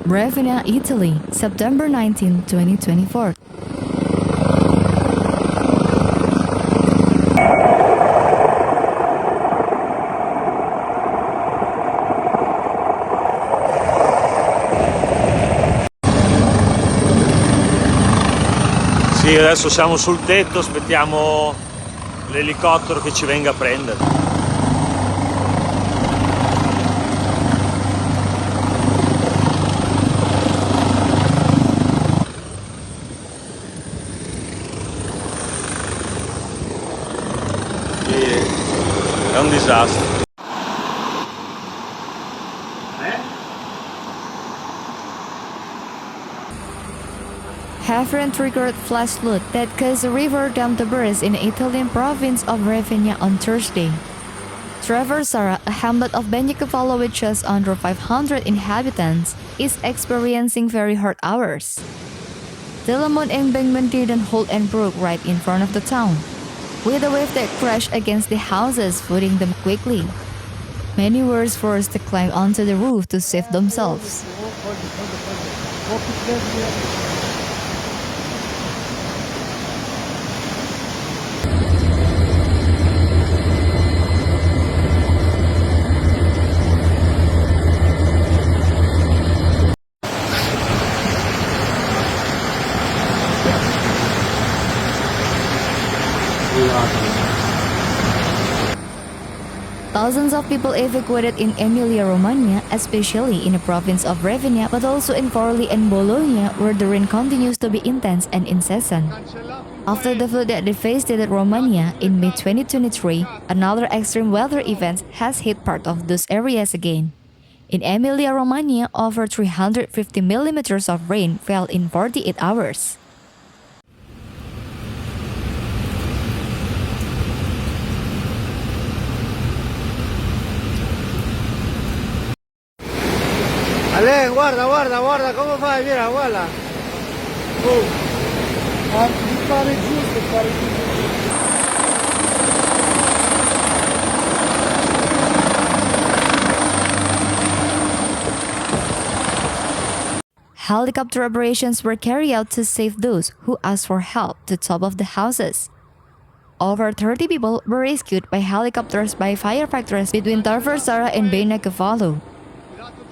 Ravenna, Italy, September 19, 2024. Sì, adesso siamo sul tetto, aspettiamo l'elicottero che ci venga a prendere. È un disastro. Heavy and triggered flash flood that caused a river dam to burst in the Italian province of Ravenna on Thursday. Tarversara, a hamlet of Bagnacavallo with just under 500 inhabitants, is experiencing very hot hours. The Lamone embankment didn't hold and broke right in front of the town, with a wave that crashed against the houses, flooding them quickly. Many were forced to climb onto the roof to save themselves. Thousands of people evacuated in Emilia-Romagna, especially in the province of Ravenna, but also in Forli and Bologna, where the rain continues to be intense and incessant. After the flood that devastated Romagna in May 2023, another extreme weather event has hit part of those areas again. In Emilia-Romagna, over 350 millimeters of rain fell in 48 hours. Ale, guarda come fai, mira, guarda. Fare giusto, fare giusto. Helicopter operations were carried out to save those who asked for help to top of the houses. Over 30 people were rescued by helicopters by firefighters between Tarversara and Bagnacavallo.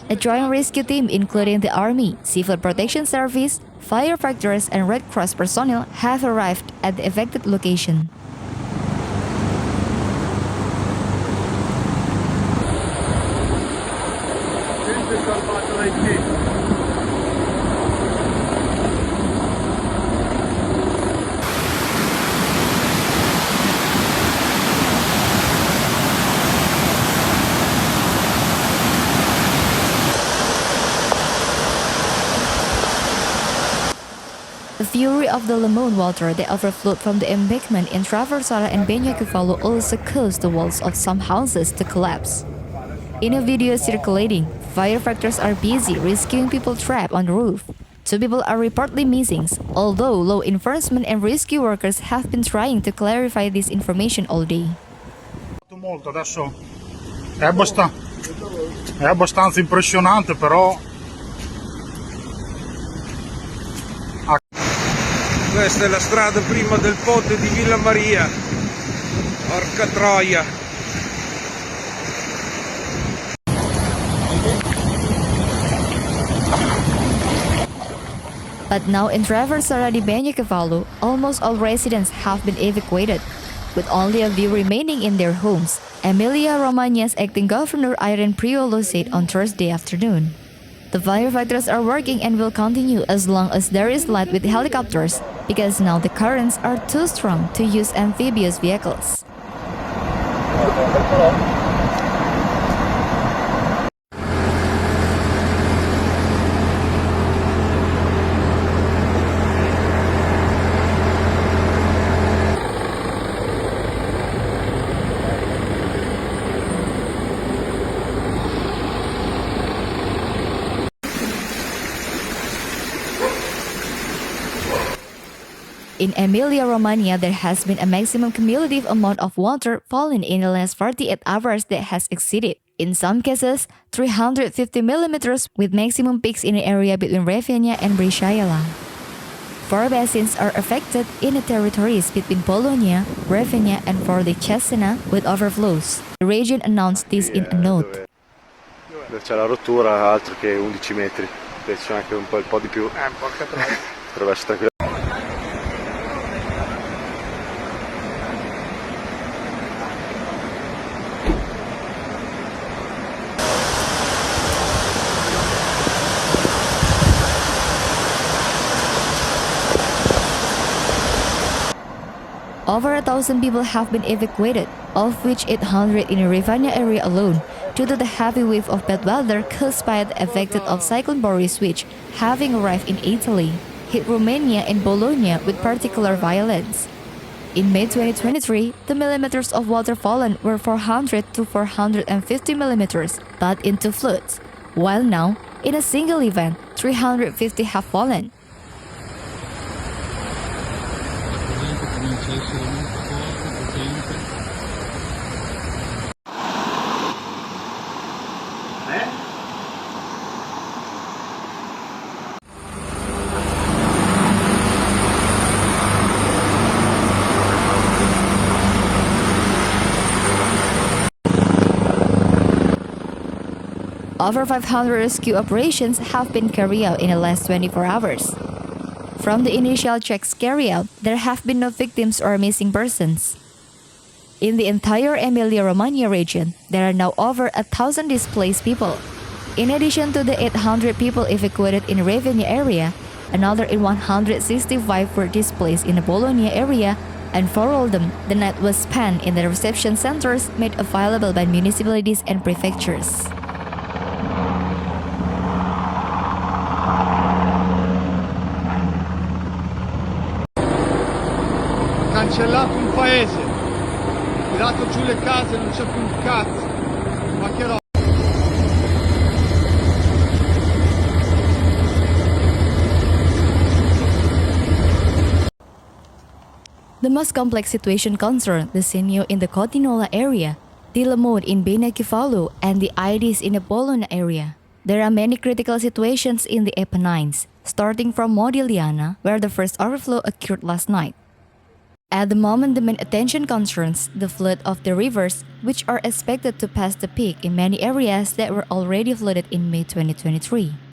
A joint rescue team including the Army, Civil Protection Service, firefighters and Red Cross personnel have arrived at the affected location. The fury of the Lamone water that overflowed from the embankment in Tarversara and Bagnacavallo also caused the walls of some houses to collapse. In a video circulating, firefighters are busy rescuing people trapped on the roof. 2 people are reportedly missing, although law enforcement and rescue workers have been trying to clarify this information all day. Molto adesso è abbastanza impressionante, però Questa è la strada prima del ponte di Villa Maria. Porca troia. But now in Tarversara di Bagnacavallo, almost all residents have been evacuated, with only a few remaining in their homes, Emilia-Romagna's acting governor Irene Priolo said on Thursday afternoon. The firefighters are working and will continue as long as there is light with helicopters, because now the currents are too strong to use amphibious vehicles. In Emilia-Romagna, there has been a maximum cumulative amount of water fallen in the last 48 hours that has exceeded In some cases, 350 millimeters with maximum peaks in the area between Ravenna and Bresciala. 4 basins are affected in the territories between Bologna, Ravenna, and Forlì Cesena with overflows. The region announced this in a note. Dove c'è la rottura, altro che 11 metri. C'è anche un po' di più. porca troia. Dovrebbe essere tranquillo. Over 1,000 people have been evacuated, of which 800 in the Ravenna area alone, due to the heavy wave of bad weather caused by the effect of Cyclone Boris, which, having arrived in Italy, hit Romania and Bologna with particular violence. In May 2023, the millimeters of water fallen were 400 to 450 millimeters, but into floods, while now, in a single event, 350 have fallen. Over 500 rescue operations have been carried out in the last 24 hours. From the initial checks carried out, there have been no victims or missing persons. In the entire Emilia-Romagna region, there are now over 1,000 displaced people. In addition to the 800 people evacuated in the Ravenna area, another 165 were displaced in the Bologna area, and for all of them, the night was spent in the reception centers made available by municipalities and prefectures. Cancellato un paese, tirato giù le case, non c'è più un cazzo, ma che roba. The most complex situation concerned the Senio in the Cotinola area, the Lamone in Bagnacavallo, and the IDs in the Bologna area. There are many critical situations in the Apennines, starting from Modigliana, where the first overflow occurred last night. At the moment, the main attention concerns the flood of the rivers, which are expected to pass the peak in many areas that were already flooded in May 2023.